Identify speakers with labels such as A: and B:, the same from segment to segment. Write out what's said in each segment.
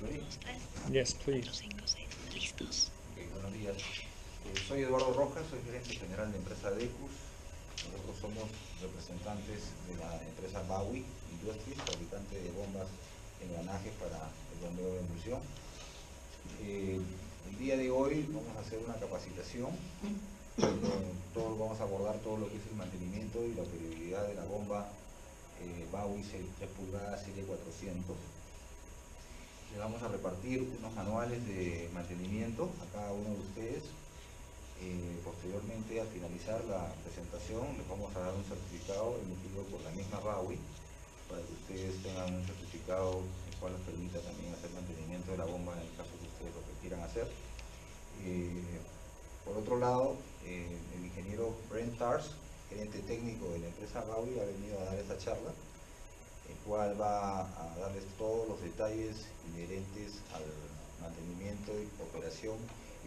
A: Ready?
B: Yes, please.
C: 4, 5, 6. Listos.
A: Okay, buenos días. Soy Eduardo Rojas, soy gerente general de empresa Decus. Nosotros somos representantes de la empresa Bowie Industries, fabricante de bombas, engranajes para el bombeo de emulsión. El día de hoy vamos a hacer una capacitación. Vamos a abordar todo lo que es el mantenimiento y la periodicidad de la bomba Bowie 3 pulgadas serie 400. Le vamos a repartir unos manuales de mantenimiento a cada uno de ustedes. Posteriormente, al finalizar la presentación, les vamos a dar un certificado emitido por la misma Bowie para que ustedes tengan un certificado el cual les permita también hacer mantenimiento de la bomba en el caso que ustedes lo quieran hacer. Por otro lado, el ingeniero Brent Tars, gerente técnico de la empresa Bowie, ha venido a dar esta charla, el cual va a darles todos los detalles inherentes al mantenimiento y operación,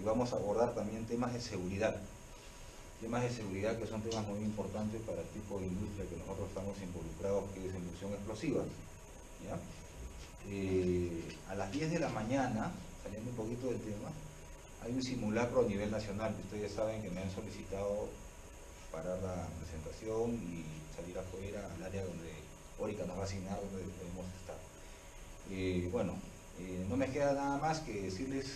A: y vamos a abordar también temas de seguridad que son temas muy importantes para el tipo de industria que nosotros estamos involucrados, que es emulsión explosiva, ¿ya? A las 10 de la mañana, saliendo un poquito del tema, hay un simulacro a nivel nacional, que ustedes saben que me han solicitado parar la presentación y salir afuera al área donde Orica nos va a asignar, donde debemos estar. No me queda nada más que decirles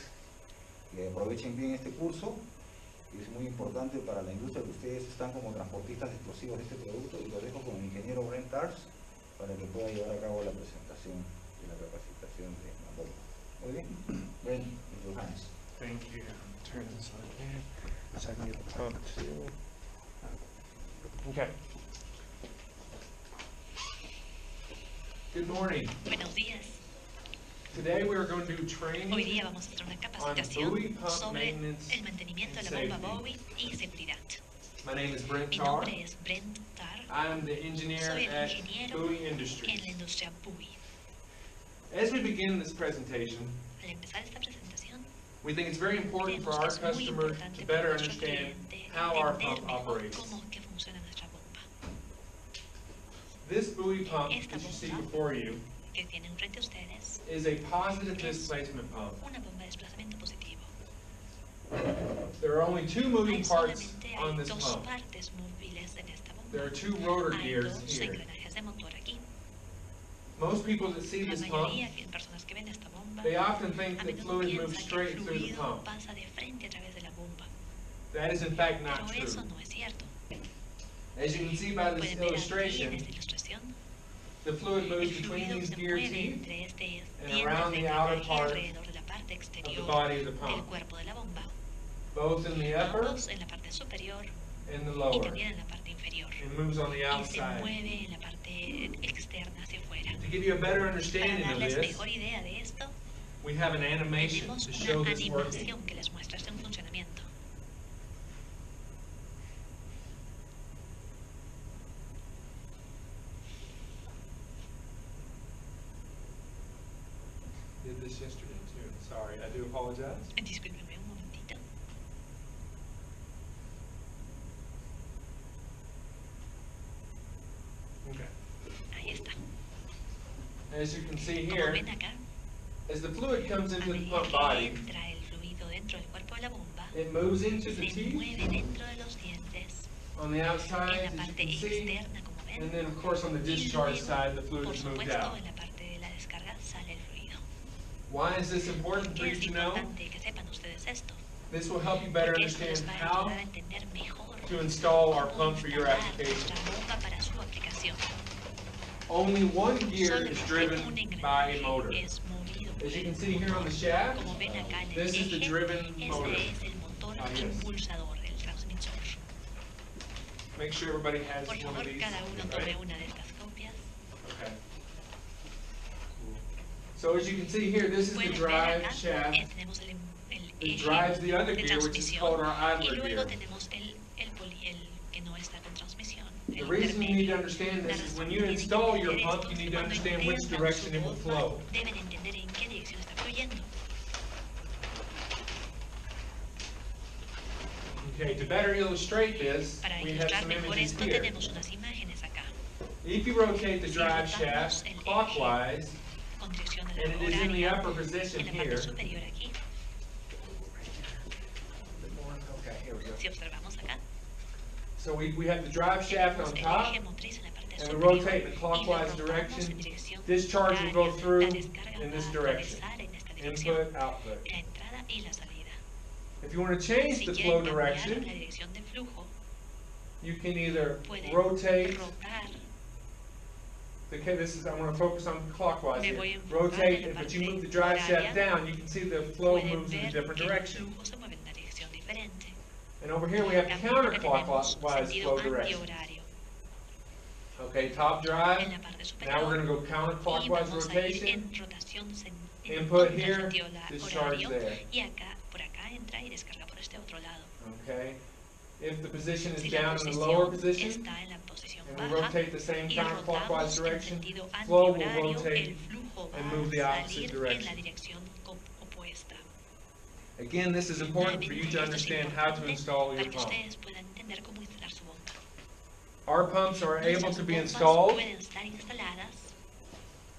A: que aprovechen bien este curso, que es muy importante para la industria, que ustedes están como transportistas explosivos de este producto, y lo dejo con el ingeniero Brent Tars para que pueda llevar a cabo la presentación de la capacitación de la bomba. Muy bien, Brent, in your hands.
B: Thank you. Turn this on here so I can get the pump too. Okay.
D: Good morning.
C: Buenos días.
D: Today we are going to do training
C: Hoy día vamos a hacer una
D: on
C: capacitación
D: Bowie pump
C: sobre
D: maintenance
C: el mantenimiento
D: and
C: de la bomba
D: safety.
C: Bowie y seguridad.
D: My name is Brent
C: Mi
D: Tarr.
C: nombre es Brent Tarr.
D: I'm the engineer
C: Soy el
D: at
C: ingeniero
D: Bowie
C: en
D: Industries.
C: la industria Bowie.
D: As we begin this presentation,
C: Al empezar esta presentación,
D: we think it's very important for
C: creemos que
D: our
C: es muy
D: customer
C: importante
D: to
C: para
D: better
C: nuestro
D: understand
C: cliente
D: how our
C: entender
D: pump
C: mejor
D: operates.
C: cómo que funciona nuestra bomba.
D: This Bowie pump
C: Esta
D: that you see
C: bomba
D: before you
C: que tienen frente a ustedes,
D: is a positive displacement pump.
C: una bomba de desplazamiento positivo.
D: There are only two moving
C: Hay
D: parts
C: solamente
D: on
C: hay
D: this
C: dos
D: pump.
C: partes móviles en esta bomba.
D: There are two rotor
C: Hay
D: gears
C: dos
D: here.
C: engranajes de motor aquí.
D: Most people that see
C: La
D: this pump,
C: mayoría de personas que ven esta bomba
D: they often think
C: a
D: that
C: menudo
D: fluid moves
C: piensan que
D: straight
C: el
D: through the
C: fluido
D: pump.
C: pasa de frente a través de la bomba.
D: That is in fact not
C: Pero
D: true.
C: eso no es cierto.
D: As you can see by this
C: Pueden ver aquí en
D: illustration,
C: esta ilustración,
D: the fluid
C: el
D: moves between
C: fluido
D: these
C: se
D: gear
C: mueve
D: teeth
C: entre estas
D: and
C: tiendas
D: around
C: de
D: the outer
C: engranaje
D: part
C: alrededor de la parte
D: of the
C: exterior
D: body of the
C: del
D: pump,
C: cuerpo de la bomba,
D: both in the upper
C: ambos en la parte superior
D: and the
C: y
D: lower.
C: también en la parte inferior.
D: It moves on the
C: Y se
D: outside.
C: mueve en la parte externa hacia afuera.
D: To give you a better
C: Para
D: understanding of
C: darles
D: this,
C: mejor idea de esto,
D: we have an animation
C: tenemos
D: to show
C: una
D: this working.
C: animación que les muestra este funcionamiento.
D: Did this yesterday too. Sorry, I do apologize.
C: Discúlpenme un momentito.
D: Okay.
C: Ahí está.
D: As you can see
C: Como
D: here,
C: ven acá,
D: as the fluid comes
C: a
D: into the
C: medida
D: pump
C: que
D: body,
C: entra el fluido dentro del cuerpo de la bomba,
D: it moves into the
C: se
D: teeth
C: mueve dentro de los dientes,
D: on the outside,
C: en la
D: as you
C: parte
D: can see,
C: externa, como ven,
D: and then of course on the
C: y
D: discharge
C: luego,
D: side, the fluid
C: por
D: is moved
C: supuesto,
D: out.
C: en la parte de la descarga sale el fluido.
D: Why is this
C: ¿Por
D: important for
C: qué
D: you
C: es
D: to know?
C: importante que sepan ustedes esto?
D: This will help you better
C: Porque esto les
D: understand
C: va a
D: how
C: ayudar a entender mejor
D: to install our
C: cómo
D: pump for your
C: instalar
D: application.
C: nuestra bomba para su aplicación.
D: Only one gear is
C: Solamente
D: driven
C: un
D: by a
C: engranaje
D: motor.
C: es movido por
D: As you
C: el
D: can see here on
C: motor.
D: the shaft,
C: Como ven acá en el
D: this is the
C: eje,
D: driven motor.
C: ese es el motor
D: Ah, yes.
C: impulsador, el transmisor.
D: Make sure everybody has
C: Por
D: one
C: favor,
D: of these.
C: cada uno
D: right?
C: tome una de estas copias.
D: Okay. So as you can see here, this is the
C: Pueden ver
D: drive
C: acá,
D: shaft
C: tenemos el
D: that
C: eje
D: drives the other
C: de
D: gear, which is called
C: transmisión,
D: our
C: y
D: idler
C: luego
D: gear.
C: tenemos el que no está con transmisión,
D: The
C: el
D: reason you need to
C: intermedio.
D: understand
C: La
D: this is
C: razón
D: when
C: que
D: you
C: tienen que
D: install your
C: entender
D: pump,
C: esto
D: you
C: es
D: need
C: que
D: to
C: cuando
D: understand which
C: integran
D: direction
C: su
D: it will
C: bomba,
D: flow.
C: deben entender en qué dirección está fluyendo.
D: Okay, to better illustrate this,
C: Para
D: we have
C: ilustrar
D: some
C: mejor
D: images
C: esto,
D: here.
C: tenemos unas imágenes acá.
D: If you rotate the
C: Si
D: drive
C: rotamos
D: shaft
C: el eje
D: clockwise,
C: con dirección
D: And it is in the
C: horaria
D: upper position
C: en la parte
D: here.
C: superior aquí.
D: Okay, here we go.
C: Si observamos acá,
D: So we have the drive shaft
C: tenemos
D: on
C: el
D: top,
C: eje motriz en la parte
D: and we
C: superior
D: rotate in a
C: y lo
D: clockwise
C: rotamos
D: direction.
C: en dirección
D: This charge will go
C: contraria.
D: through
C: La descarga
D: in
C: va
D: this
C: a
D: direction.
C: atravesar en esta dirección,
D: Input, output.
C: la entrada y la salida.
D: If you want to change
C: Si
D: the
C: quieren
D: flow
C: cambiar la
D: direction,
C: dirección de flujo,
D: you can either
C: pueden
D: rotate.
C: rotar.
D: Okay, I'm going to focus on clockwise
C: Me
D: here.
C: voy a enfocar
D: Rotate,
C: en la
D: but you
C: parte
D: move the drive shaft
C: horaria.
D: down, you can see the flow
C: Pueden
D: moves in a
C: ver
D: different
C: que el
D: direction.
C: flujo se mueve en una dirección diferente.
D: And over here we have
C: También acá tenemos
D: counterclockwise
C: sentido
D: flow direction.
C: antihorario.
D: Okay, top drive.
C: En la parte
D: Now we're going
C: superior
D: to go
C: y
D: counterclockwise
C: vamos a ir
D: rotation.
C: en rotación en
D: Input
C: contra
D: here,
C: sentido
D: discharge
C: horario
D: there.
C: y acá, por acá entra y descarga por este otro lado.
D: Okay. If the position is
C: Si la
D: down in the lower
C: posición
D: position,
C: está en la posición
D: and we
C: baja
D: rotate the same
C: y
D: counterclockwise
C: rotamos en
D: direction,
C: sentido
D: flow will
C: antihorario,
D: rotate
C: el flujo va
D: and move the
C: a
D: opposite
C: salir en la
D: direction.
C: dirección opuesta.
D: Again, this is important for you to
C: Nuevamente, esto es
D: understand how to
C: importante
D: install your
C: para que
D: pump.
C: ustedes puedan entender cómo instalar su bomba.
D: Our pumps are able
C: Nuestras
D: to be
C: bombas
D: installed
C: pueden estar instaladas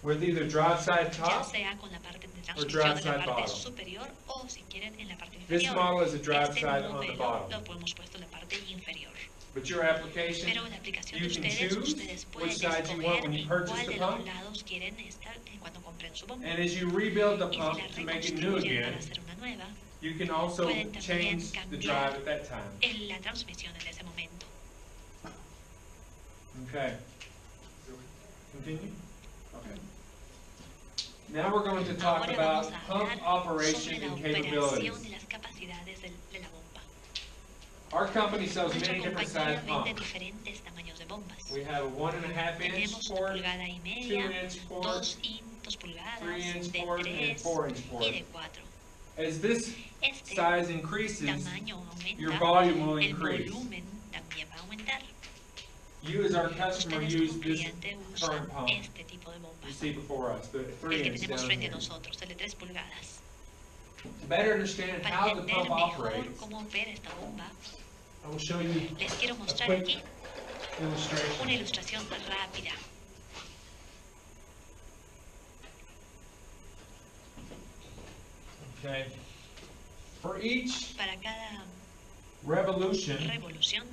D: with either drive side
C: ya
D: top.
C: sea con la parte de
D: drive
C: transmisión en
D: side
C: la parte
D: bottom.
C: superior o si quieren en la parte
D: This
C: inferior.
D: model is a drive
C: Este
D: side on the
C: modelo
D: bottom.
C: lo hemos puesto en la parte inferior.
D: But your application,
C: Pero la aplicación
D: you
C: de
D: can
C: ustedes,
D: choose
C: ustedes pueden
D: which side you want when you
C: escoger
D: purchase
C: cuál
D: the
C: de los
D: pump.
C: lados quieren estar cuando compren su bomba.
D: And as you rebuild the
C: Y si
D: pump
C: la
D: to make it new
C: reconstruyen
D: again,
C: para hacer una nueva,
D: you can also
C: pueden también
D: change the
C: cambiar
D: drive at that time.
C: en la transmisión en ese momento.
D: Okay. Continue? Okay. Now we're going to talk
C: Ahora
D: about
C: vamos a
D: pump
C: hablar
D: operation
C: sobre la
D: and capabilities.
C: operación y las capacidades de la bomba.
D: Our company sells
C: Nuestra
D: many different
C: compañía
D: size
C: vende
D: pumps.
C: diferentes tamaños de bombas.
D: We have a 1.5 inch
C: Tenemos una
D: port,
C: pulgada y
D: 2
C: media,
D: inch port,
C: 2 pulgadas,
D: 3 inch
C: de
D: port, and
C: 3
D: 4 inch port.
C: y de 4.
D: As this
C: Este
D: size increases,
C: tamaño
D: your
C: aumenta,
D: volume will
C: el
D: increase.
C: volumen también va a aumentar.
D: You as our customer
C: Ustedes
D: use
C: como
D: this
C: cliente usan
D: current pump
C: este tipo de bomba,
D: you see before us, the
C: el
D: 3
C: que
D: inch
C: tenemos
D: down
C: frente a
D: here.
C: nosotros, el de 3 pulgadas.
D: To better understand
C: Para
D: how the
C: entender
D: pump
C: mejor
D: operates,
C: cómo opera esta bomba,
D: I will show you
C: les quiero
D: a
C: mostrar
D: quick
C: aquí una
D: illustration.
C: ilustración rápida.
D: Okay. For each
C: Para cada
D: revolution,
C: revolución,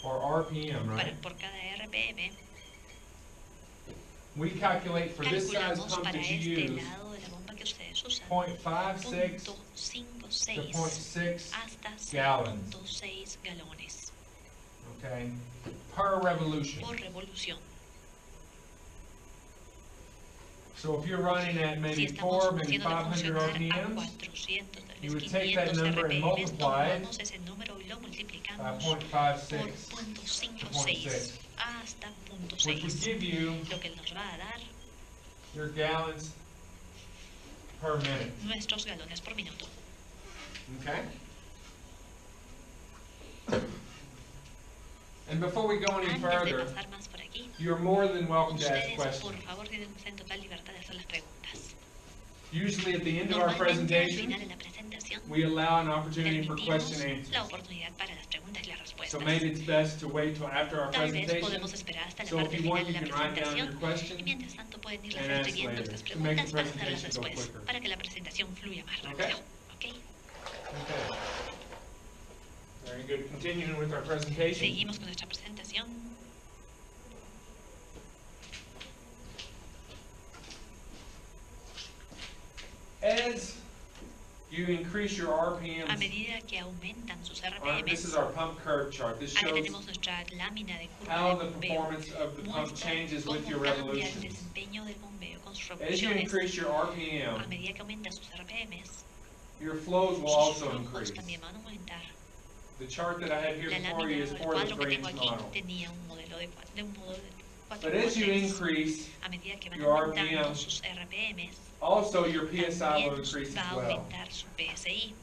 D: or RPM, right?
C: por cada RPM,
D: We calculate for this size
C: calculamos
D: pump
C: para
D: that you
C: este
D: use
C: lado de la bomba que ustedes usan
D: 0.56 to
C: 0.56
D: 0.6
C: hasta
D: gallons.
C: 0.6 galones
D: Okay, per revolution.
C: por revolución.
D: So if you're running at
C: Si
D: maybe
C: estamos
D: 4, maybe
C: haciendo
D: 500
C: funcionar a
D: RPMs,
C: 400, tal
D: you
C: vez
D: would take that
C: 500
D: number and
C: RPM,
D: multiply it
C: tomamos ese número y lo
D: by
C: multiplicamos por
D: 0.56,
C: 0.56 hasta
D: which would
C: 0.6,
D: give you
C: lo que nos va a dar
D: your gallons per minute.
C: nuestros galones por minuto.
D: Okay? And before we go any
C: Antes de
D: further,
C: pasar más por aquí,
D: you're more than welcome to ask
C: ustedes por
D: questions.
C: favor tienen en total libertad de hacer las preguntas.
D: Usually at the end of our
C: Normalmente al
D: presentation,
C: final de la presentación
D: we allow an opportunity for
C: permitimos
D: question and
C: la
D: answers.
C: oportunidad para las preguntas y las
D: So
C: respuestas.
D: maybe it's best to wait till after our
C: Tal vez
D: presentation.
C: podemos esperar hasta la
D: So if
C: parte
D: you
C: final
D: want,
C: de
D: you
C: la
D: can write down your
C: presentación y
D: question
C: mientras tanto pueden irlas
D: and ask
C: escribiendo
D: later
C: estas
D: to make the
C: preguntas para hacerlas
D: presentation go
C: después,
D: quicker.
C: para que la presentación fluya más
D: Okay.
C: rápido. ¿Ok?
D: Okay. Very good. Continuing with our presentation.
C: Seguimos con nuestra presentación.
D: As you increase your
C: A
D: RPMs,
C: medida que aumentan sus
D: this is
C: RPMs,
D: our pump curve chart. This
C: aquí
D: shows
C: tenemos nuestra lámina de
D: how
C: curva
D: the
C: de bombeo.
D: performance of the pump
C: Muestra
D: changes
C: cómo
D: with your
C: cambia el
D: revolutions.
C: desempeño del bombeo con sus
D: As you
C: revoluciones.
D: increase your
C: A
D: RPM,
C: medida que aumenta sus RPMs,
D: your flows will
C: sus
D: also
C: flujos
D: increase.
C: también van a aumentar.
D: The chart that I have here
C: La
D: before
C: lámina
D: you is
C: o el
D: for the
C: cuadro que
D: 3-inch
C: tengo aquí
D: model.
C: tenía un modelo de un modo de 4
D: But as you increase,
C: A medida que van
D: your
C: aumentando
D: RPM,
C: sus RPMs,
D: also your PSI will
C: también
D: increase
C: va
D: as
C: a
D: well.
C: aumentar su PSI.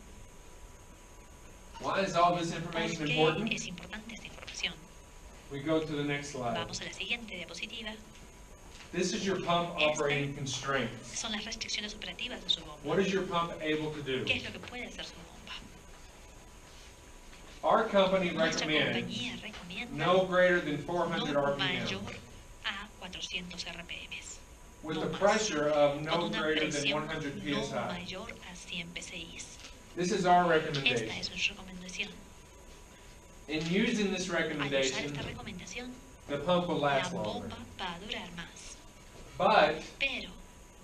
D: Why is all this
C: ¿Por
D: information
C: qué
D: important?
C: es importante esta información?
D: We go to the next slide.
C: Vamos a la siguiente diapositiva.
D: This is your pump operating constraints.
C: Son las restricciones operativas de su bomba.
D: What is your pump able to do?
C: ¿Qué es lo que puede hacer su bomba?
D: Our company
C: Nuestra
D: recommends
C: compañía recomienda
D: no greater than 400
C: no
D: RPM.
C: mayor a 400 RPMs.
D: with
C: no
D: a
C: más,
D: pressure of
C: con
D: no
C: una
D: greater than
C: presión
D: 100
C: no
D: psi.
C: mayor a 100 psi.
D: This is our
C: Esta
D: recommendation.
C: es nuestra recomendación.
D: In using this
C: Al usar
D: recommendation,
C: esta recomendación,
D: the pump will
C: la
D: last longer.
C: bomba va a durar más.
D: But
C: Pero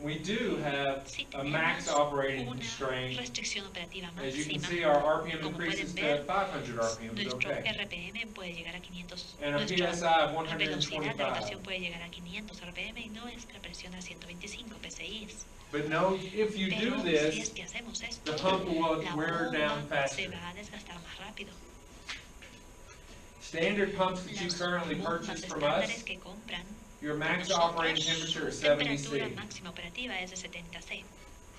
D: we do have
C: si
D: a max
C: tenemos
D: operating
C: una
D: constraint.
C: restricción operativa
D: As you can
C: máxima,
D: see, our RPM
C: como
D: increases
C: pueden
D: to
C: ver,
D: 500 RPM is
C: nuestro
D: okay.
C: RPM puede llegar a 500,
D: And a
C: nuestra
D: PSI of
C: velocidad de
D: 125.
C: rotación puede llegar a 500 RPM y nuestra presión a 125 psi.
D: But no, if you do
C: Pero si
D: this,
C: es que hacemos esto,
D: the pump will
C: la
D: wear down
C: bomba se
D: faster.
C: va a desgastar más rápido.
D: Standard pumps that you
C: Las
D: currently
C: bombas
D: purchase from
C: estándares
D: us,
C: que compran
D: your
C: de
D: max
C: nosotros,
D: operating temperature is
C: su
D: 70
C: temperatura
D: C.
C: máxima operativa es de 70 C.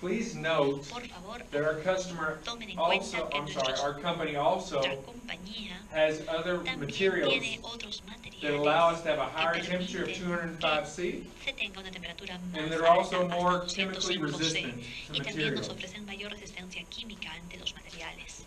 D: Please note
C: Por favor,
D: that our customer
C: tomen en
D: also,
C: cuenta que
D: I'm sorry, our company also
C: nuestra compañía
D: has other
C: también
D: materials
C: tiene otros
D: that allow us
C: materiales
D: to have a higher
C: que
D: temperature of
C: permiten
D: 205 C,
C: se tenga una temperatura más
D: and they're
C: alta,
D: also
C: hasta
D: more
C: 205
D: chemically
C: C,
D: resistant to
C: y también nos
D: materials.
C: ofrecen mayor resistencia química ante los materiales.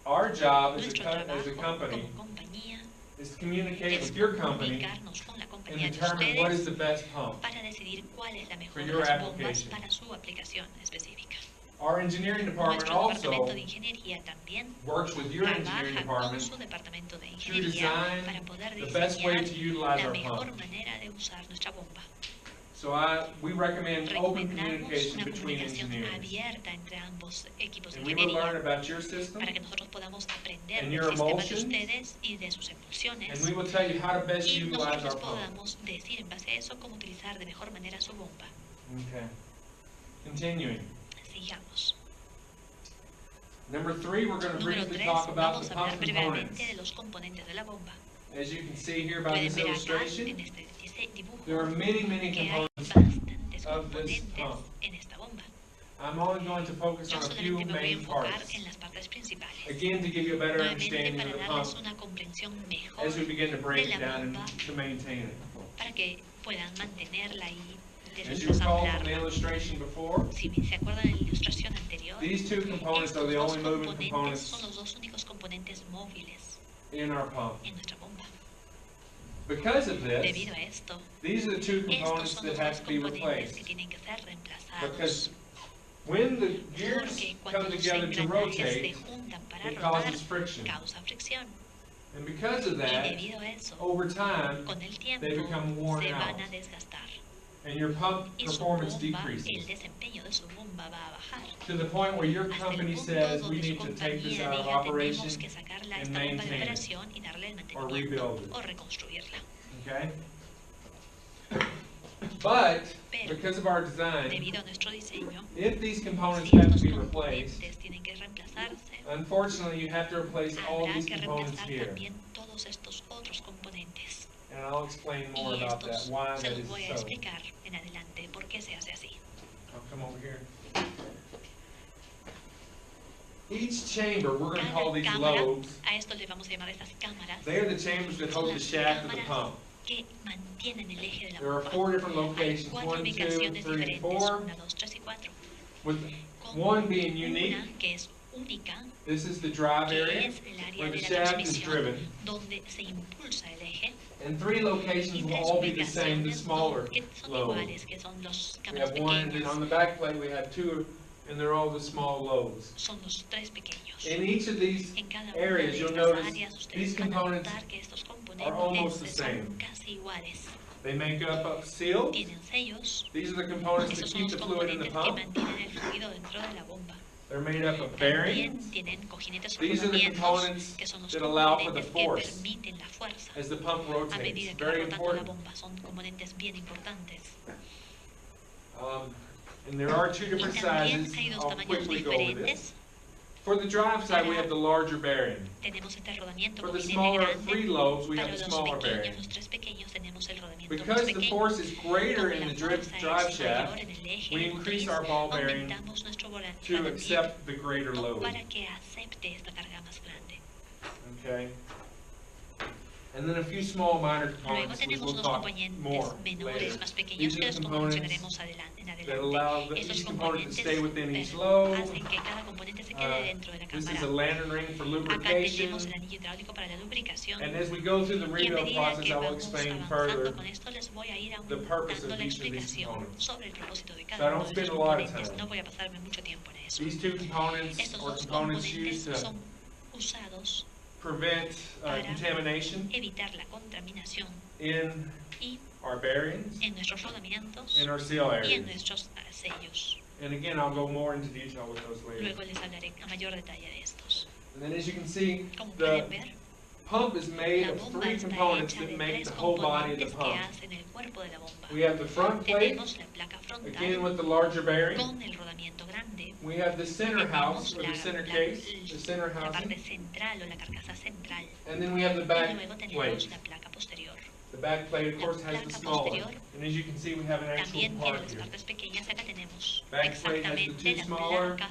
D: Our job as
C: Nuestro
D: a
C: trabajo
D: company
C: como compañía
D: is to communicate
C: es
D: with your company
C: comunicarnos con la
D: and
C: compañía de
D: determine what is
C: ustedes
D: the best pump.
C: para decidir cuál es la mejor
D: for
C: de
D: your
C: las bombas
D: application.
C: para su aplicación específica.
D: Our engineering department
C: Nuestro departamento
D: also
C: de ingeniería también
D: works with your engineering
C: trabaja con
D: department
C: su departamento de
D: to
C: ingeniería
D: design
C: para poder
D: the best way
C: diseñar
D: to utilize
C: la
D: our
C: mejor
D: pump.
C: manera de usar nuestra bomba.
D: So we recommend open
C: Recomendamos
D: communication
C: una
D: between
C: comunicación
D: engineers.
C: abierta entre ambos equipos de
D: And we will learn
C: ingeniería
D: about your system,
C: para que nosotros podamos aprender
D: and
C: del
D: your
C: sistema de
D: emotions,
C: ustedes y de sus emociones
D: and we will tell you how to best
C: y
D: utilize
C: nosotros les
D: our pump.
C: podamos decir en base a eso cómo utilizar de mejor manera su bomba.
D: Okay. Continuing.
C: Sigamos.
D: Number 3, we're going to
C: Número
D: briefly
C: 3,
D: talk about
C: vamos
D: the
C: a hablar
D: pump components.
C: brevemente de los componentes de la bomba.
D: As you can see here by
C: Pueden
D: this
C: ver acá
D: illustration,
C: en este dibujo
D: there are many
C: que hay
D: components
C: bastantes
D: of this
C: componentes
D: pump.
C: en esta bomba.
D: I'm only going to focus
C: Yo
D: on a few
C: solamente me voy a
D: main
C: enfocar
D: parts.
C: en las partes principales.
D: Again, to give you a better
C: Nuevamente
D: understanding of
C: para
D: the
C: darles
D: pump
C: una comprensión mejor
D: as we begin to break
C: de
D: it
C: la
D: down and
C: bomba
D: to maintain it.
C: para que puedan mantenerla y
D: As you recall from the
C: desensamblarla.
D: illustration before,
C: Si se acuerdan de la ilustración anterior,
D: these two components are
C: estos
D: the
C: dos
D: only moving
C: componentes
D: components
C: son los dos únicos componentes móviles
D: in our pump.
C: en nuestra bomba.
D: Because of this,
C: Debido a esto,
D: these are the two
C: estos
D: components
C: son
D: that
C: los
D: have
C: dos
D: to be
C: componentes que
D: replaced.
C: tienen que ser reemplazados.
D: Because when the gears
C: Porque
D: come
C: cuando los
D: together to
C: engranajes se
D: rotate,
C: juntan para
D: it
C: rodar,
D: causes friction.
C: causa fricción.
D: And because of
C: Y
D: that,
C: debido a eso,
D: over time,
C: con el tiempo
D: they become worn
C: se
D: out.
C: van a desgastar.
D: And your pump
C: Y su
D: performance
C: bomba,
D: decreases.
C: el desempeño de su bomba va a bajar.
D: To the point where your
C: Hasta el
D: company
C: punto
D: says we
C: donde su
D: need to take this
C: compañía
D: out of
C: diga
D: operation
C: tenemos que sacarla
D: and
C: esta bomba de
D: maintain it.
C: operación y darle el
D: Or
C: mantenimiento
D: rebuild it.
C: o reconstruirla.
D: Okay? But
C: Pero,
D: because of our design,
C: debido a nuestro diseño,
D: if these components
C: si
D: have to
C: estos
D: be replaced,
C: componentes tienen que reemplazarse,
D: unfortunately you have to replace all
C: habrá
D: these
C: que
D: components
C: reemplazar
D: here.
C: también todos estos otros componentes.
D: And I'll explain more
C: Y
D: about that,
C: estos
D: why
C: se
D: that
C: los
D: is
C: voy a
D: so.
C: explicar en adelante por qué se hace así.
D: I'll come over here. Each chamber, we're going to call
C: Cada
D: these
C: cámara,
D: lobes,
C: a esto le vamos a llamar estas cámaras,
D: they are the chambers that
C: son
D: hold the
C: las
D: shaft of the
C: cámaras
D: pump.
C: que mantienen el eje de la
D: There are
C: bomba.
D: 4 different
C: Hay
D: locations,
C: 4
D: 1, 2,
C: ubicaciones
D: 3, and
C: diferentes,
D: 4,
C: 1, 2, 3 y 4.
D: with
C: Con
D: one being unique.
C: una que es única,
D: This is the drive
C: que
D: area,
C: es el área
D: where
C: de
D: the
C: la
D: shaft is
C: transmisión,
D: driven.
C: donde se impulsa el eje,
D: And 3 locations
C: y
D: will
C: 3
D: all be the same, the
C: ubicaciones
D: smaller
C: que son
D: lobes.
C: iguales, que son los
D: We
C: cámaras
D: have 1, and then
C: pequeñas,
D: on the back plate we have 2, and they're all the small lobes.
C: son los 3 pequeños.
D: In each of these
C: En cada una
D: areas,
C: de
D: you'll
C: estas
D: notice
C: áreas
D: these
C: ustedes van a
D: components
C: notar que estos
D: are almost
C: componentes
D: the same.
C: son casi iguales.
D: They make up seals.
C: Tienen sellos.
D: These are the components that
C: Estos son
D: keep
C: los
D: the fluid in the
C: componentes que
D: pump.
C: mantienen el fluido dentro de la bomba.
D: They're made up of bearings.
C: También tienen cojinetes o
D: These are the
C: rodamientos,
D: components
C: que son los
D: that allow for the
C: componentes que
D: force
C: permiten la fuerza
D: as the pump
C: a
D: rotates.
C: medida que va
D: Very
C: rotando la
D: important.
C: bomba. Son componentes bien importantes.
D: And there are 2
C: Y
D: different
C: también
D: sizes.
C: hay dos
D: I'll
C: tamaños
D: quickly go over this.
C: diferentes.
D: For the drive side, we have the larger bearing.
C: Tenemos este rodamiento
D: For the
C: cojinete
D: smaller
C: grande.
D: 3 lobes, we
C: Para
D: have the
C: los
D: smaller
C: pequeños,
D: bearing.
C: los 3 pequeños, tenemos el rodamiento más
D: Because the
C: pequeño.
D: force is greater
C: Como
D: in
C: la
D: the
C: fuerza
D: drive
C: es mayor
D: shaft,
C: en el eje
D: we
C: motriz,
D: increase our ball bearing
C: aumentamos nuestro
D: to
C: rodamiento
D: accept the greater load.
C: para que acepte esta carga más grande.
D: Okay? And then a few small minor
C: Luego
D: components, which
C: tenemos
D: we'll
C: unos
D: talk
C: componentes
D: more
C: menores,
D: later.
C: más pequeños,
D: These
C: que
D: are the
C: los
D: components
C: mencionaremos en
D: that allow
C: adelante. Estos
D: each component to
C: componentes
D: stay within each lobe.
C: hacen que cada componente se quede dentro de la
D: This is a
C: cámara.
D: lantern ring for
C: Acá
D: lubrication.
C: tenemos el anillo hidráulico para la lubricación.
D: And as we go through the
C: Y a
D: rebuild
C: medida
D: process,
C: que
D: I will
C: vamos
D: explain
C: avanzando
D: further
C: con esto, les voy a ir
D: the purpose
C: dando
D: of
C: la
D: each of these
C: explicación
D: components.
C: sobre el propósito de
D: So I
C: cada
D: don't
C: uno de
D: spend
C: estos
D: a lot of
C: componentes.
D: time.
C: No voy a pasarme mucho tiempo en eso.
D: These two components
C: Estos
D: or
C: dos
D: components
C: componentes
D: used to
C: son usados
D: prevent
C: para
D: contamination
C: evitar la contaminación
D: in
C: y
D: our bearings
C: en nuestros rodamientos
D: and our seal
C: y en
D: areas.
C: nuestros sellos.
D: And again, I'll go more into detail with those later.
C: Luego les hablaré a mayor detalle de estos.
D: And then as you can see,
C: Como
D: the
C: pueden ver,
D: pump is made
C: la
D: of
C: bomba
D: three
C: está
D: components
C: hecha
D: that
C: de
D: make
C: tres
D: the whole body of the
C: componentes que
D: pump.
C: hacen el cuerpo de la bomba.
D: We have the front plate,
C: Tenemos la placa
D: again
C: frontal
D: with the larger bearing.
C: con el rodamiento grande.
D: We have the center house
C: Tenemos
D: or the center case, the center
C: la parte
D: housing.
C: central o la carcasa central.
D: And then we have the
C: Y
D: back
C: luego tenemos
D: plate.
C: la placa posterior.
D: The back plate, of course, has the
C: placa
D: smaller.
C: posterior
D: And as you can see, we have an actual
C: También tiene
D: part
C: las
D: here.
C: partes pequeñas. Acá tenemos
D: Back plate has the
C: exactamente
D: two
C: la
D: smaller,
C: placa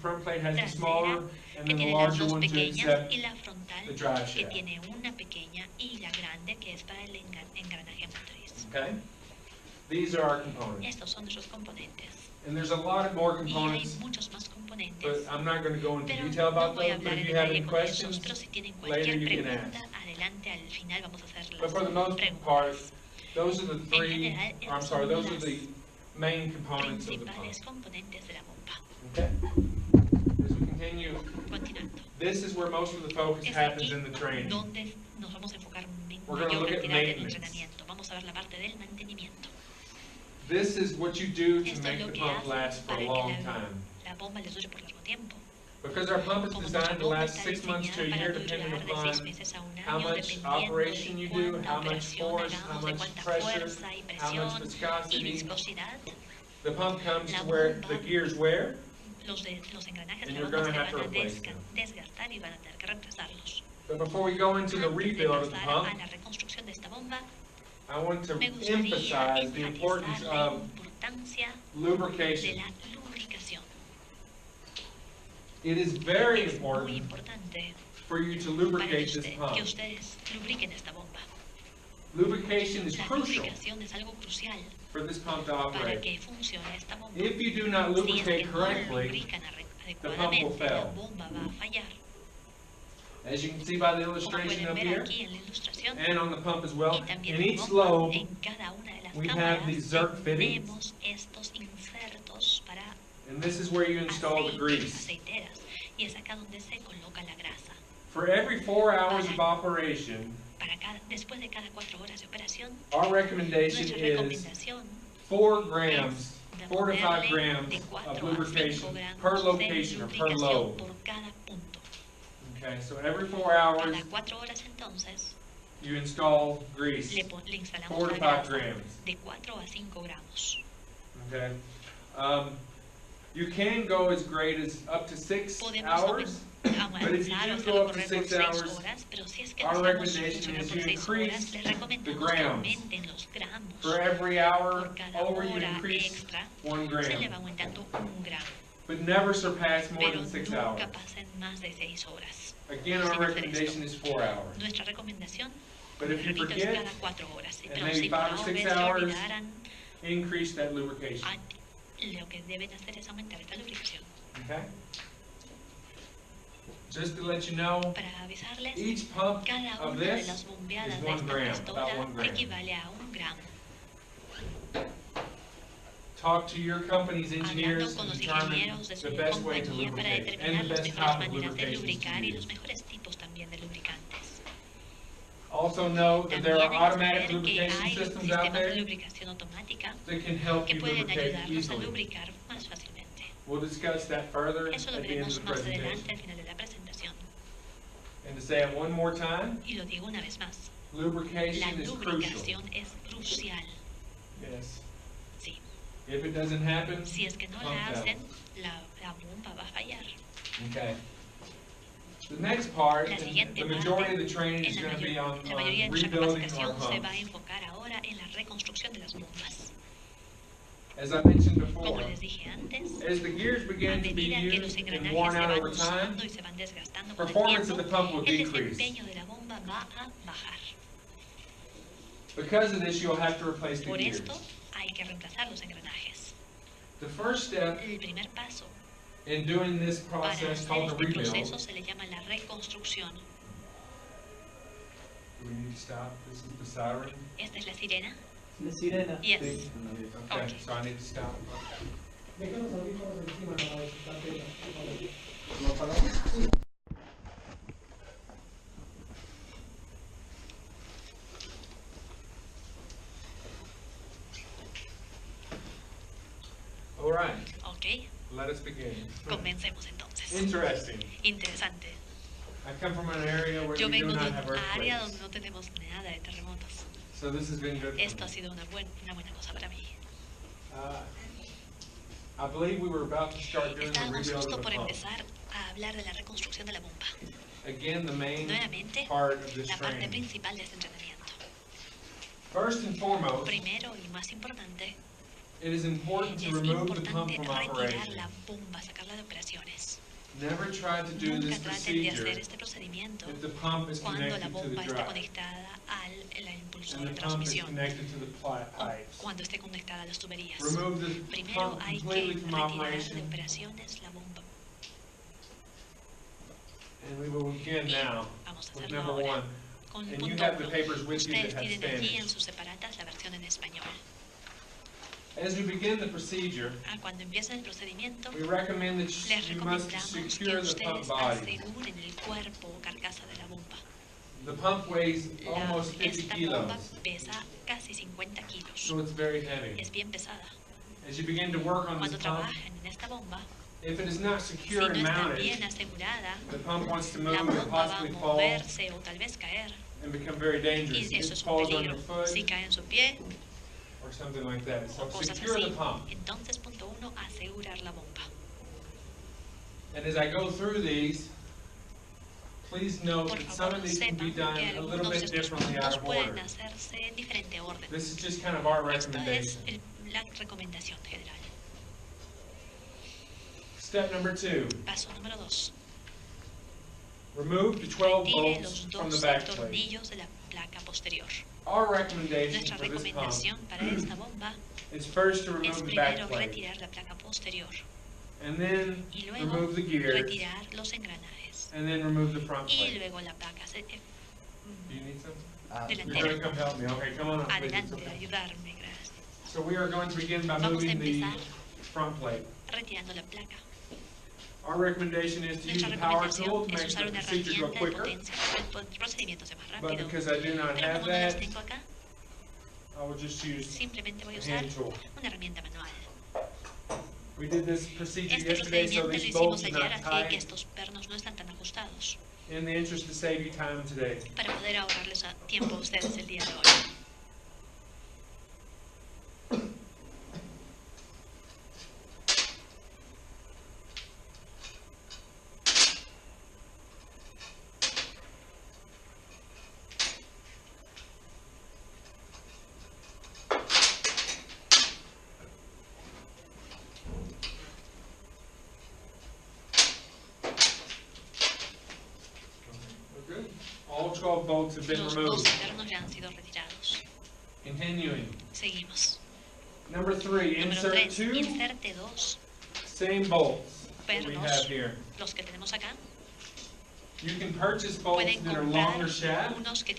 D: front plate has the
C: trasera
D: smaller, and
C: que
D: then the
C: tiene las
D: larger
C: dos
D: one to
C: pequeñas
D: accept
C: y la frontal
D: the drive
C: que
D: shaft.
C: tiene una pequeña y la grande que es para el engranaje motriz.
D: Okay? These are our components.
C: Estos son nuestros componentes.
D: And there's a lot more
C: Y hay
D: components,
C: muchos más componentes.
D: but I'm not going to go into
C: Pero
D: detail
C: no
D: about
C: voy a
D: those. But
C: hablar
D: if
C: en
D: you have
C: detalle
D: any
C: con esos,
D: questions,
C: pero si tienen
D: later
C: cualquier
D: you can
C: pregunta,
D: ask.
C: adelante al final vamos a hacer
D: But
C: las
D: for the most part,
C: preguntas.
D: those are the three,
C: general,
D: or I'm
C: son
D: sorry, those are
C: las
D: the main components of the pump.
C: Principales componentes de la bomba.
D: Okay? As we continue,
C: Continuando.
D: this is where most of the focus
C: Es
D: happens
C: aquí
D: in the training.
C: donde nos vamos a enfocar en
D: We're gonna
C: mayor
D: look at
C: cantidad del
D: maintenance.
C: entrenamiento. Vamos a ver la parte del mantenimiento.
D: This is what you do to
C: Esto es
D: make
C: lo
D: the
C: que
D: pump
C: hace
D: last for
C: para
D: a
C: que
D: long
C: la
D: time.
C: bomba les dure por largo tiempo.
D: Because our pump is
C: Como
D: designed
C: nuestra
D: to
C: bomba
D: last
C: está
D: 6 months to a
C: diseñada
D: year,
C: para
D: depending
C: durar de 6
D: upon
C: meses a un
D: how
C: año,
D: much
C: dependiendo
D: operation
C: de
D: you do,
C: cuánta
D: how much
C: operación
D: force, how
C: hagamos, de
D: much
C: cuánta
D: pressure,
C: fuerza y
D: how much
C: presión y
D: viscosity.
C: viscosidad.
D: The pump comes
C: La
D: to where
C: bomba-
D: the gears wear,
C: Los engranajes
D: And
C: de
D: you're
C: la bomba
D: gonna
C: se
D: have to
C: van a
D: replace them.
C: desgastar y van a tener que reemplazarlos.
D: but before we go into the
C: Antes de
D: rebuild of the
C: pasar a
D: pump,
C: la reconstrucción de esta bomba,
D: I want to
C: me gustaría
D: emphasize the importance
C: enfatizar la
D: of
C: importancia de
D: lubrication.
C: la lubricación.
D: It is very
C: Es muy
D: important
C: importante
D: for you to
C: para
D: lubricate this
C: que
D: pump.
C: ustedes lubriquen esta bomba.
D: Lubrication is
C: La
D: crucial
C: lubricación es algo crucial
D: for this pump to
C: para
D: operate.
C: que funcione esta bomba.
D: If you do not
C: Si es que
D: lubricate
C: no
D: correctly,
C: lubrican
D: will
C: adecuadamente, la
D: fail.
C: bomba va a fallar.
D: as you can see by the
C: Como
D: illustration
C: pueden
D: up
C: ver
D: here,
C: aquí en la ilustración,
D: and on the pump as well,
C: y también
D: in
C: en
D: each
C: bomba,
D: lobe,
C: en cada una de las
D: we have
C: cámaras
D: these zerk fittings.
C: tenemos estos insertos para
D: and this is where you install the
C: aceites,
D: grease.
C: aceiteras, y es acá donde se coloca la grasa.
D: For every 4 hours of operation,
C: Después de cada 4 horas de operación,
D: our recommendation
C: nuestra
D: is
C: recomendación
D: 4 grams,
C: es de
D: 4 to 5
C: ponerle
D: grams
C: de 4
D: of
C: a 5
D: lubrication
C: gramos
D: per
C: de
D: location or per
C: lubricación
D: lobe.
C: por cada punto.
D: Okay, so every 4 hours,
C: Cada 4 horas entonces
D: you install grease,
C: le instalamos
D: 4
C: la
D: to 5
C: grasa
D: grams.
C: de 4 a 5 gramos.
D: Okay, you can go as great as up to 6
C: Podemos
D: hours. But if you
C: avanzar o
D: do
C: hacerlo
D: go up to
C: correr por
D: 6
C: 6
D: hours,
C: horas, pero si es que
D: our
C: deseamos
D: recommendation
C: funcionar
D: is
C: por
D: you
C: 6 horas,
D: increase
C: les
D: the
C: recomendamos que
D: grams.
C: aumenten los gramos.
D: For every hour
C: Por cada
D: over, you
C: hora
D: increase
C: extra
D: 1
C: se le
D: gram.
C: va aumentando 1 gramo,
D: But never surpass more
C: pero
D: than 6 hours.
C: nunca pasen más de 6 horas.
D: Again,
C: sin
D: our
C: hacer
D: recommendation is 4 hours.
C: Nuestra recomendación,
D: But if you
C: repito, es
D: forget,
C: cada 4 horas.
D: and
C: Pero
D: maybe
C: si por
D: 5 or
C: A o
D: 6
C: B se
D: hours,
C: olvidaran,
D: increase that lubrication.
C: lo que deben hacer es aumentar esta lubricación.
D: Okay? Just to let you know,
C: Para avisarles,
D: each pump
C: cada
D: of
C: una de
D: this
C: las bombeadas
D: is
C: de
D: 1
C: esta
D: gram,
C: pistola
D: about 1 gram.
C: equivale a 1 gramo.
D: Talk to your company's
C: Hablando
D: engineers
C: con
D: and
C: los
D: determine
C: ingenieros de
D: the
C: su
D: best way to
C: compañía para
D: lubricate
C: determinar
D: and the
C: las
D: best
C: mejores
D: type of
C: maneras de
D: lubrication
C: lubricar y
D: to
C: los
D: use.
C: mejores tipos también de lubricantes.
D: Also know that there
C: También
D: are
C: hay que
D: automatic
C: saber que
D: lubrication
C: hay
D: systems out
C: sistemas de
D: there
C: lubricación automática
D: that can help
C: que
D: you
C: pueden
D: lubricate
C: ayudarnos a
D: easily.
C: lubricar más fácilmente.
D: We'll discuss that further
C: Eso lo
D: at the end of
C: veremos
D: the
C: más adelante
D: presentation.
C: al final de la presentación.
D: And to say it one more time,
C: Y lo digo una vez más, la
D: lubrication is crucial.
C: lubricación es crucial.
D: Yes.
C: Sí.
D: If it doesn't happen,
C: Si es que no
D: pump
C: la
D: fails.
C: hacen, la bomba va a fallar.
D: Okay. The next part,
C: La
D: and
C: siguiente
D: the majority of the
C: parte,
D: training is going to be on
C: la mayoría de nuestra
D: rebuilding our
C: capacitación se va a
D: pumps.
C: enfocar ahora en la reconstrucción de las bombas.
D: As I mentioned
C: Como
D: before,
C: les dije antes,
D: as the gears
C: a
D: begin to be
C: medida que los
D: used and
C: engranajes
D: worn
C: se
D: out
C: van
D: over time,
C: usando y se van desgastando con el
D: performance of
C: tiempo,
D: the pump will
C: el
D: decrease.
C: desempeño de la bomba va a bajar.
D: Because of this, you'll have to replace the
C: Por
D: gears.
C: esto hay que reemplazar los engranajes.
D: The first step
C: El primer paso
D: in doing this
C: para
D: process
C: hacer
D: called the
C: este
D: rebuild.
C: proceso se le llama la reconstrucción.
D: Do we need to stop? This is the siren.
C: Esta es la sirena.
E: La sirena.
C: Yes.
D: Okay,
C: Okay.
D: so I need to stop.
E: Deja los audífonos encima para la tela.
A: ¿Lo apagamos?
D: All right,
C: Ok,
D: let us begin.
C: comencemos entonces.
D: Interesting.
C: Interesante.
D: I come from an area where
C: Yo
D: we do
C: vengo de
D: not have
C: un área
D: earthquakes.
C: donde no tenemos nada de terremotos.
D: So this has been good for
C: Esto ha
D: me.
C: sido una buena cosa para mí.
D: I believe we were about to start doing the
C: Estábamos
D: rebuild
C: justo
D: of the
C: por
D: pump.
C: empezar a hablar de la reconstrucción de la bomba.
D: Again, the main
C: Nuevamente,
D: part of this
C: la parte
D: training.
C: principal de este entrenamiento.
D: First and foremost,
C: Primero y más importante,
D: it is important to
C: es
D: remove the pump
C: importante
D: from
C: retirar
D: operation.
C: la bomba, sacarla de operaciones.
D: Never try to do
C: Nunca
D: this
C: traten de
D: procedure
C: hacer este procedimiento
D: if the pump is
C: cuando la
D: connected to
C: bomba
D: the
C: está
D: drive
C: conectada al impulsor
D: and
C: de
D: the pump is
C: transmisión
D: connected to the
C: o
D: pipes.
C: cuando esté conectada a las tuberías.
D: Remove the
C: Primero
D: pump
C: hay que
D: completely from
C: retirar de
D: operation,
C: operaciones la bomba.
D: and we will begin
C: Y
D: now
C: vamos a
D: with
C: hacerlo
D: number
C: ahora
D: one.
C: con el
D: And you
C: punto
D: have the
C: 1.
D: papers with you that
C: Ustedes
D: have
C: tienen allí en
D: Spanish.
C: sus separatas la versión en español.
D: As we begin the procedure,
C: Cuando empiecen el procedimiento,
D: we recommend that
C: les
D: you must
C: recomendamos que
D: secure the pump
C: ustedes
D: body.
C: aseguren el cuerpo o carcasa de la bomba.
D: The pump weighs almost 50
C: Esta
D: kilos,
C: bomba pesa casi 50 kilos.
D: so it's very heavy.
C: Es bien pesada.
D: As you begin to work on this
C: Cuando
D: pump,
C: trabajan en esta bomba,
D: if it is not
C: si
D: secure
C: no
D: and
C: está
D: mounted,
C: bien asegurada,
D: the pump wants to
C: la
D: move
C: bomba
D: and
C: va a
D: possibly fall
C: moverse o tal vez caer.
D: and become very dangerous.
C: Y eso
D: It
C: es un
D: falls on
C: peligro.
D: your foot
C: Si cae en su pie
D: or something like that. So
C: o cosas
D: secure the
C: así.
D: pump.
C: Entonces, punto 1, asegurar la bomba.
D: And as I go through these, please note
C: Por
D: that some
C: favor,
D: of these can be
C: sepan
D: done
C: que
D: a little
C: algunos de
D: bit
C: estos
D: differently out
C: puntos
D: of
C: pueden
D: order.
C: hacerse en diferente orden.
D: This is just kind of our
C: Esto es
D: recommendation.
C: la recomendación general.
D: Step number 2,
C: Paso número 2.
D: remove the 12
C: Retire
D: bolts
C: los
D: from the
C: 12
D: back plate.
C: tornillos de la placa posterior.
D: Our recommendation
C: Nuestra
D: for this pump
C: recomendación para esta bomba
D: is first to
C: es
D: remove the back
C: primero
D: plate
C: retirar la placa posterior
D: and then
C: y luego
D: remove the gears
C: retirar los engranajes
D: and then remove the front
C: y
D: plate.
C: luego la placa
D: Do you need something? You're
C: delantera.
D: going to come help me. Okay, come on up, please. It's
C: Adelante,
D: okay.
C: ayudarme, gracias.
D: So we are going to begin by
C: Vamos a
D: moving the
C: empezar
D: front plate.
C: retirando la placa.
D: Our recommendation is to use
C: Nuestra
D: the power tool
C: recomendación
D: to
C: es
D: make
C: usar
D: the
C: una
D: procedure go
C: herramienta de
D: quicker,
C: potencia para que el procedimiento sea más
D: but
C: rápido.
D: because I do not
C: Pero
D: have
C: como no las
D: that,
C: tengo acá,
D: I will just use
C: simplemente voy a
D: a
C: usar
D: hand tool.
C: una herramienta manual.
D: We did this procedure
C: Este
D: yesterday, so
C: procedimiento lo
D: these
C: hicimos
D: bolts are
C: ayer,
D: not
C: así que
D: tight,
C: estos pernos no están tan ajustados,
D: in the interest to save you time today.
C: para poder ahorrarles tiempo a ustedes el día de hoy.
D: We're good. All 12 bolts have been
C: Los
D: removed.
C: 12 pernos ya han sido retirados.
D: Continuing.
C: Seguimos.
D: Number 3,
C: Número
D: insert
C: 3.
D: 2
C: Inserte 2
D: same bolts that we
C: pernos,
D: have here.
C: los que tenemos acá.
D: You can purchase bolts
C: Pueden
D: that are
C: comprar
D: longer shaft,
C: unos que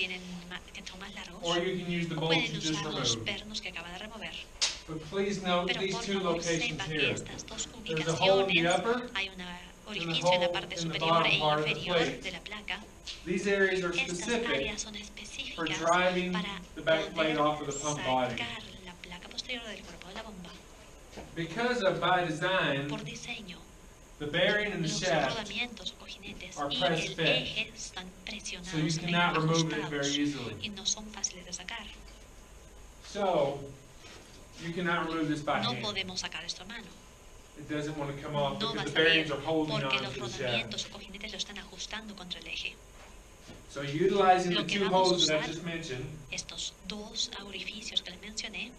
C: son más largos,
D: or you can use the
C: o
D: bolts
C: pueden
D: you just
C: usar los
D: removed.
C: pernos que acaba de remover.
D: But please note
C: Pero
D: these
C: por
D: two
C: favor
D: locations
C: sepa que
D: here.
C: estas dos
D: There's a hole in the
C: ubicaciones,
D: upper
C: hay un
D: and a
C: orificio en la
D: hole
C: parte
D: in the
C: superior e
D: bottom part of the
C: inferior
D: plate.
C: de la placa.
D: These areas are
C: Estas
D: specific
C: áreas son
D: for
C: específicas
D: driving
C: para
D: the back plate
C: poder
D: off of the pump body.
C: sacar la placa posterior del cuerpo de la bomba.
D: Because of by design,
C: Por diseño,
D: the bearing and the
C: los
D: shaft,
C: rodamientos o cojinetes
D: are
C: y
D: press
C: el
D: fit.
C: eje están
D: so you
C: presionados e
D: cannot remove it very
C: ajustados
D: easily.
C: y no son fáciles de sacar.
D: So, you cannot remove this by
C: No
D: hand.
C: podemos sacar esto a mano.
D: It doesn't want to come off
C: No va
D: because
C: a
D: the bearings
C: salir
D: are holding
C: porque
D: on
C: los
D: to the shaft.
C: rodamientos o cojinetes lo están ajustando contra el eje.
D: So utilizing
C: Lo
D: the
C: que
D: two
C: vamos a
D: holes that I
C: usar-
D: just mentioned,
C: Estos dos orificios que les mencioné,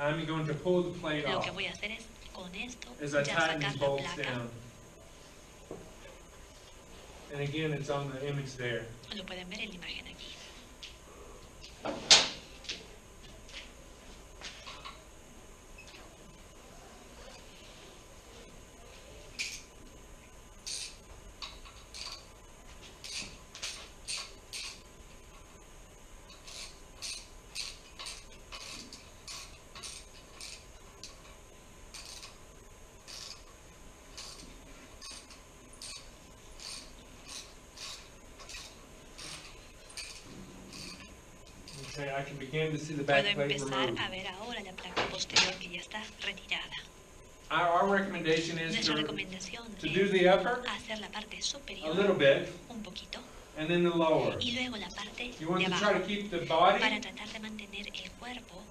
D: I'm going to pull the plate
C: lo
D: off
C: que voy a hacer es, con esto,
D: as I
C: ya
D: tighten
C: sacar
D: these
C: la
D: bolts
C: placa.
D: down. And again, it's on the image there.
C: Lo pueden ver en la imagen aquí.
D: Okay, I can begin to see the back
C: Puedo
D: plate
C: empezar
D: removed.
C: a ver ahora la placa posterior que ya está retirada.
D: Our recommendation is
C: Nuestra
D: to
C: recomendación
D: do
C: es
D: the upper
C: hacer la parte
D: a
C: superior
D: little bit
C: un poquito
D: and then the lower.
C: y luego la parte
D: You want
C: de
D: to try to
C: abajo
D: keep the
C: para
D: body
C: tratar de mantener el cuerpo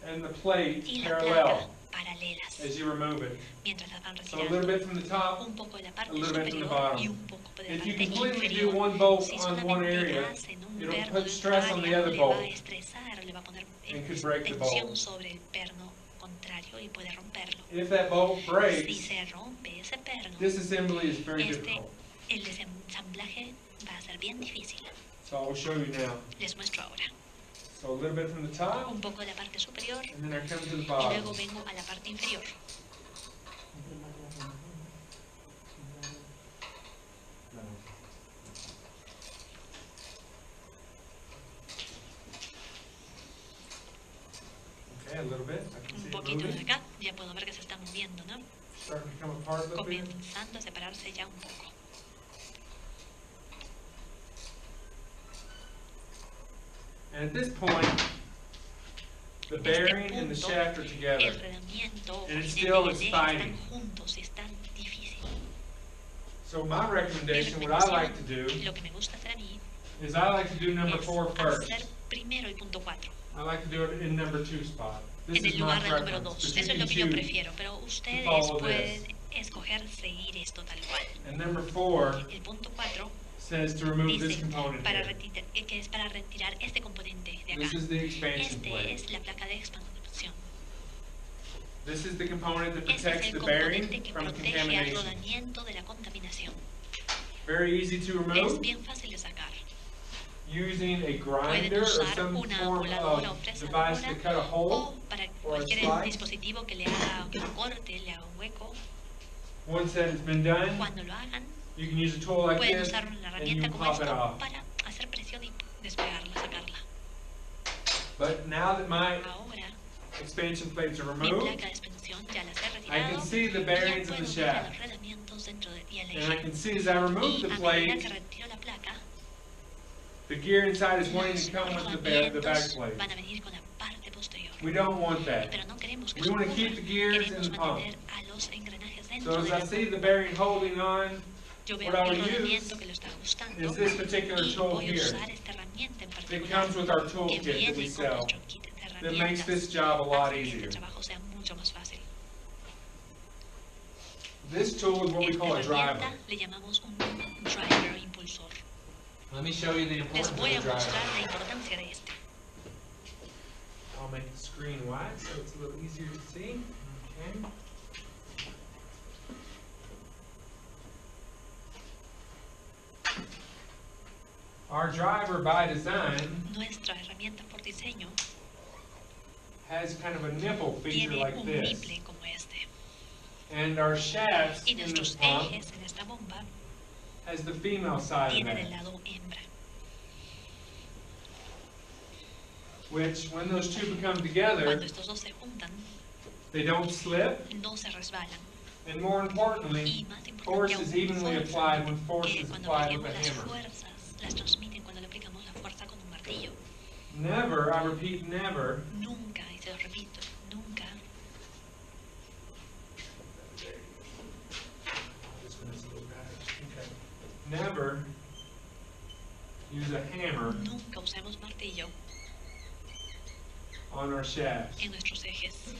D: and the plate
C: y la placa
D: parallel
C: paralelas
D: as you remove it.
C: mientras las van
D: So a little
C: retirando.
D: bit from the top.
C: Un poco de la
D: a
C: parte
D: little bit from the
C: superior
D: bottom.
C: y un poco de la
D: If you
C: parte
D: completely do
C: inferior.
D: one bolt
C: Si
D: on one
C: solamente
D: area,
C: hacen un
D: it'll
C: perno
D: put
C: de
D: stress
C: otra
D: on the
C: área,
D: other
C: le va a
D: bolt
C: estresar, le va a poner
D: and could break the
C: tensión
D: bolt.
C: sobre el perno contrario y puede romperlo.
D: If that bolt
C: Si
D: breaks,
C: se rompe ese perno,
D: disassembly is very
C: el desensamblaje va a ser bien difícil.
D: So I will show you now.
C: Les muestro ahora.
D: So a little bit from the top,
C: Un poco de la parte superior
D: and then I come to the
C: y
D: bottom.
C: luego vengo a la parte inferior.
D: Okay, a little bit. I can
C: Un
D: see it
C: poquito de
D: moving.
C: acá, ya puedo ver que se está moviendo, ¿no?
D: Starting to come apart a little bit.
C: Comenzando a separarse ya un poco.
D: And at this point, the bearing and the shaft are
C: El
D: together.
C: rodamiento
D: And
C: y
D: it's
C: el
D: still
C: eje
D: fighting.
C: están juntos, están difícil.
D: So my
C: Mi
D: recommendation, what I like to do,
C: lo que me gusta hacer a mí
D: is I like to do number
C: es
D: 4 first.
C: hacer primero el punto 4
D: I like to do it in number 2 spot. This
C: en
D: is
C: el
D: my
C: lugar del número
D: preference.
C: 2.
D: But
C: Eso
D: you
C: es
D: can
C: lo que yo
D: choose.
C: prefiero, pero ustedes
D: follow
C: pueden escoger seguir esto tal cual.
D: And number 4
C: El punto 4
D: says to remove this
C: dice
D: component
C: para
D: here.
C: que es para retirar este componente de acá.
D: This is the expansion
C: Este
D: plate.
C: es la placa de expansión.
D: This is the component that
C: Este es
D: protects
C: el
D: the bearing
C: componente que
D: from
C: protege al
D: contamination.
C: rodamiento de la contaminación.
D: Very easy to
C: Es
D: remove
C: bien fácil de sacar.
D: using a
C: Pueden
D: grinder or
C: usar
D: some
C: una
D: form
C: moladora o
D: of device
C: fresadora
D: to cut a hole.
C: o para
D: or a
C: cualquier
D: slice.
C: dispositivo que le haga que lo corte, le haga un hueco.
D: Once that has been done,
C: Cuando lo hagan,
D: you can use a tool like
C: pueden
D: this
C: usar una
D: and you
C: herramienta
D: can
C: como
D: pop it
C: esto
D: off.
C: para hacer presión y despegarla, sacarla.
D: But now that my
C: Ahora,
D: expansion plates are
C: mi
D: removed,
C: placa de expansión ya las he
D: I
C: retirado.
D: can see the
C: Y ya
D: bearings
C: puedo
D: in the
C: ver a
D: shaft.
C: los rodamientos dentro y el
D: And I
C: eje.
D: can see as I remove
C: Y
D: the
C: a medida
D: plate,
C: que retiro la placa,
D: the gear inside is wanting
C: los
D: to come with the back
C: rodamientos
D: plate.
C: van a venir con la parte posterior.
D: We don't want that.
C: Pero no queremos que
D: We
C: eso
D: want to
C: ocurra.
D: keep the gears in
C: Queremos
D: the pump.
C: mantener a los engranajes
D: So
C: dentro
D: as
C: de
D: I
C: la
D: see the
C: pumpa.
D: bearing holding on,
C: Yo veo
D: what I
C: el
D: would use
C: rodamiento que lo está ajustando
D: is this particular
C: y
D: tool
C: voy a
D: here.
C: usar esta herramienta en
D: It
C: particular
D: comes with our
C: que
D: toolkit that we
C: viene con
D: sell.
C: nuestro kit de
D: That makes
C: herramientas.
D: this job a lot
C: Hace que
D: easier.
C: este trabajo sea mucho más fácil.
D: This tool is what we
C: Esta
D: call a driver.
C: herramienta le llamamos un driver impulsor.
D: Let me show you the
C: Les
D: importance of
C: voy
D: the
C: a
D: driver.
C: mostrar la importancia de este.
D: I'll make the screen wide so it's a little easier to see. Okay. Our driver by design
C: Nuestra herramienta por diseño
D: has kind of a nipple feature
C: tiene
D: like
C: un
D: this.
C: nipple como este.
D: And our shafts
C: Y
D: in this
C: nuestros
D: pump
C: ejes en esta bomba
D: has the female side of
C: tiene del
D: that.
C: lado hembra.
D: Which, when those two become together,
C: Cuando estos dos se juntan,
D: they don't slip.
C: no se resbalan.
D: And more importantly,
C: Y más
D: force
C: importante
D: is
C: aún,
D: evenly applied when force
C: que
D: is
C: cuando
D: applied
C: aplicamos
D: with a
C: las
D: hammer.
C: fuerzas, las transmiten cuando le aplicamos la fuerza con un martillo.
D: Never, I repeat, never,
C: Nunca, y se lo repito, nunca
D: This one is a little better. Okay. Never use a hammer
C: nunca usemos martillo
D: on our shafts.
C: en nuestros ejes.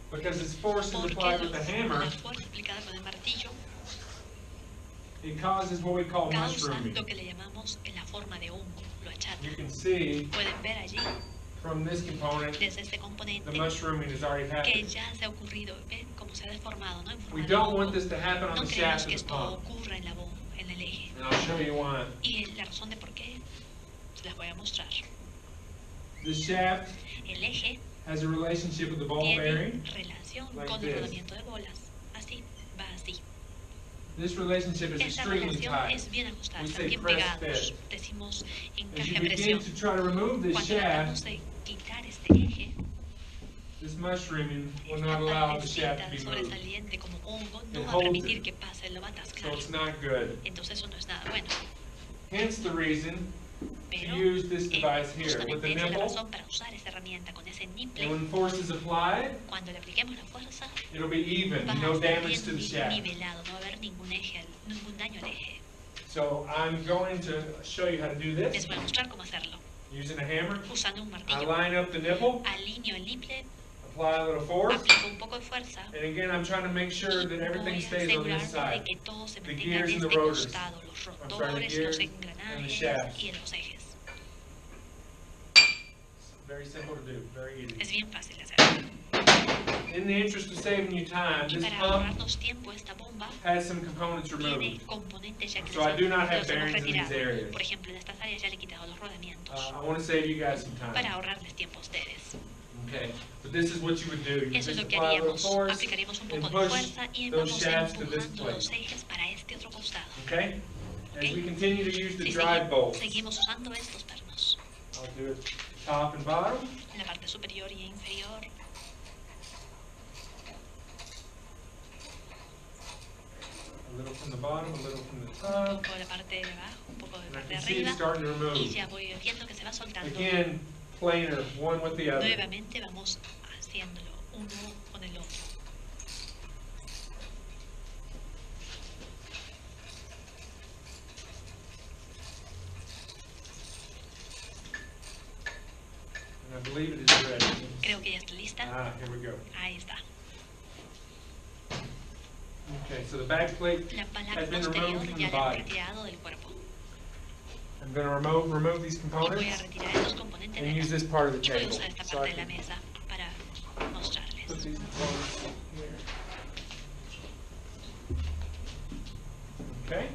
D: Because as force is
C: Porque
D: applied with a hammer,
C: la fuerza aplicada con el martillo
D: it causes what we call
C: causa
D: mushrooming.
C: lo que le llamamos en la forma de hongo, lo achata.
D: You can see
C: Pueden ver allí,
D: from this component,
C: desde este
D: the
C: componente,
D: mushrooming has already
C: que
D: happened.
C: ya se ha ocurrido. ¿Ven cómo se ha deformado, no? En forma
D: We
C: de
D: don't
C: hongo.
D: want this to happen on
C: No
D: the
C: queremos
D: shaft
C: que
D: of the
C: esto
D: pump.
C: ocurra en el eje.
D: And I'll show you why.
C: Y la razón de por qué se las voy a mostrar.
D: The shaft
C: El eje
D: has a relationship with the ball
C: tiene
D: bearing.
C: relación
D: like
C: con
D: this.
C: el rodamiento de bolas. Así, va así.
D: This relationship is
C: Esa
D: extremely
C: relación
D: tight.
C: es bien ajustada,
D: We
C: están
D: say
C: bien
D: press
C: pegados.
D: fit.
C: Decimos
D: As
C: encaje
D: you
C: a
D: begin
C: presión.
D: to try to remove this
C: Cuando tratamos
D: shaft,
C: de quitar este eje,
D: this mushrooming will
C: esta
D: not allow the
C: partecita
D: shaft to be moved.
C: sobresaliente como hongo no
D: It
C: va a
D: holds
C: permitir
D: it.
C: que pase, lo va a
D: So
C: atascar.
D: it's not good.
C: Entonces eso no es nada bueno.
D: Hence the reason to
C: Pero
D: use this device here with
C: justamente
D: the
C: esa es la
D: nipple.
C: razón para usar esa herramienta con ese
D: And
C: nipple.
D: when force is applied,
C: Cuando le apliquemos la fuerza,
D: it'll be even,
C: va a
D: no
C: estar
D: damage to the
C: bien
D: shaft.
C: nivelado, no va a haber ningún eje, ningún daño al eje.
D: So I'm going to show you how to do
C: Les
D: this
C: voy a mostrar cómo hacerlo.
D: using a hammer.
C: Usando un
D: I
C: martillo,
D: line up the nipple,
C: alineo el nipple,
D: apply a little force,
C: aplico un poco de fuerza.
D: and again I'm trying to make sure that everything
C: Voy a
D: stays on this
C: asegurarme de
D: side.
C: que todo se
D: The
C: mantenga
D: gears
C: en
D: and the
C: este
D: rotors.
C: costado, los
D: sorry, the
C: rotores,
D: gears
C: los
D: and the
C: engranajes
D: shafts.
C: y los ejes.
D: Very simple to do, very easy.
C: Es bien fácil de hacer.
D: In the interest of saving you time,
C: Y
D: this
C: para
D: pump
C: ahorrarnos tiempo, esta bomba
D: has some components
C: tiene
D: removed.
C: componentes ya que
D: So I do not have
C: los hemos
D: bearings in these
C: retirado.
D: areas.
C: Por ejemplo, en estas áreas ya le he quitado los rodamientos
D: I want to save you guys some
C: para
D: time.
C: ahorrarles tiempo a ustedes.
D: Okay, but this is what you would do. You
C: Eso es
D: just
C: lo que
D: apply a little
C: haríamos.
D: force
C: Aplicaríamos un
D: and
C: poco de
D: push
C: fuerza y
D: those
C: vamos
D: shafts to this
C: empujando los
D: place.
C: ejes para este otro costado.
D: Okay? As we continue to use the
C: Si
D: drive bolts,
C: seguimos usando estos pernos,
D: I'll do it top and bottom.
C: en la parte superior y inferior,
D: A little from the bottom, a little from the
C: un
D: top.
C: poco de la parte de abajo, un poco de
D: And
C: la
D: I
C: parte de
D: can see it
C: arriba,
D: starting to
C: y
D: remove.
C: ya voy viendo que se va soltando.
D: Again, planar, one with the other.
C: Nuevamente vamos haciéndolo uno con el otro.
D: And I believe it is ready.
C: Creo que ya está lista.
D: Ah, here we go.
C: Ahí está.
D: Okay, so the back plate
C: La palanca
D: has been
C: posterior
D: removed from
C: ya
D: the
C: la han
D: body.
C: retirado del cuerpo.
D: I'm going to remove these
C: Y voy a
D: components
C: retirar estos componentes
D: and
C: de
D: use
C: la,
D: this part of the
C: y voy a
D: table.
C: usar esta
D: So
C: parte
D: I
C: de la
D: can
C: mesa para mostrarles.
D: put these components here. Okay?